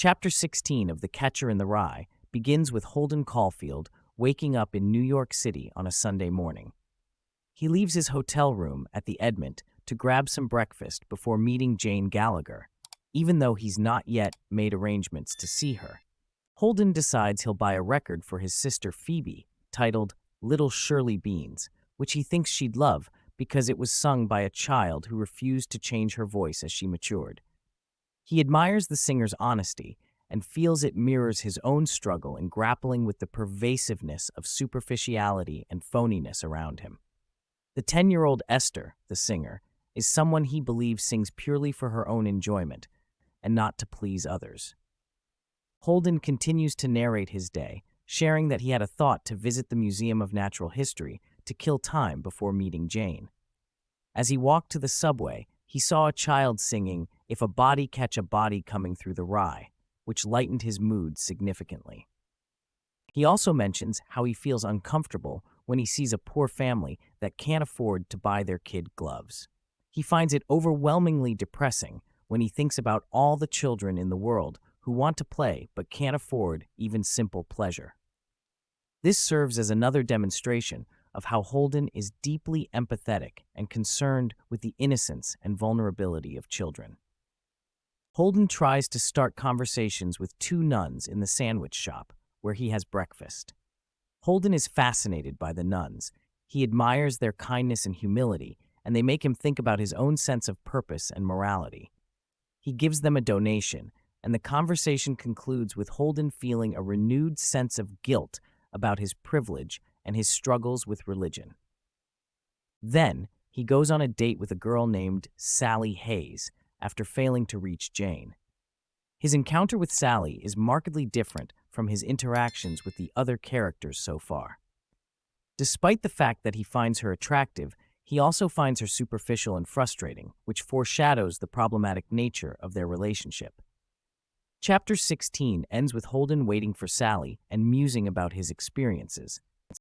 Chapter 16 of The Catcher in the Rye begins with Holden Caulfield waking up in New York City on a Sunday morning. He leaves his hotel room at the Edmont to grab some breakfast before meeting Jane Gallagher, even though he's not yet made arrangements to see her. Holden decides he'll buy a record for his sister Phoebe, titled Little Shirley Beans, which he thinks she'd love because it was sung by a child who refused to change her voice as she matured. He admires the singer's honesty and feels it mirrors his own struggle in grappling with the pervasiveness of superficiality and phoniness around him. The 10-year-old Esther, the singer, is someone he believes sings purely for her own enjoyment and not to please others. Holden continues to narrate his day, sharing that he had a thought to visit the Museum of Natural History to kill time before meeting Jane. As he walked to the subway, he saw a child singing "If a Body Catch a Body Coming Through the Rye," which lightened his mood significantly. He also mentions how he feels uncomfortable when he sees a poor family that can't afford to buy their kid gloves. He finds it overwhelmingly depressing when he thinks about all the children in the world who want to play but can't afford even simple pleasure. This serves as another demonstration of how Holden is deeply empathetic and concerned with the innocence and vulnerability of children. Holden tries to start conversations with two nuns in the sandwich shop where he has breakfast. Holden is fascinated by the nuns. He admires their kindness and humility, and they make him think about his own sense of purpose and morality. He gives them a donation, and the conversation concludes with Holden feeling a renewed sense of guilt about his privilege and his struggles with religion. Then, he goes on a date with a girl named Sally Hayes after failing to reach Jane. His encounter with Sally is markedly different from his interactions with the other characters so far. Despite the fact that he finds her attractive, he also finds her superficial and frustrating, which foreshadows the problematic nature of their relationship. Chapter 16 ends with Holden waiting for Sally and musing about his experiences.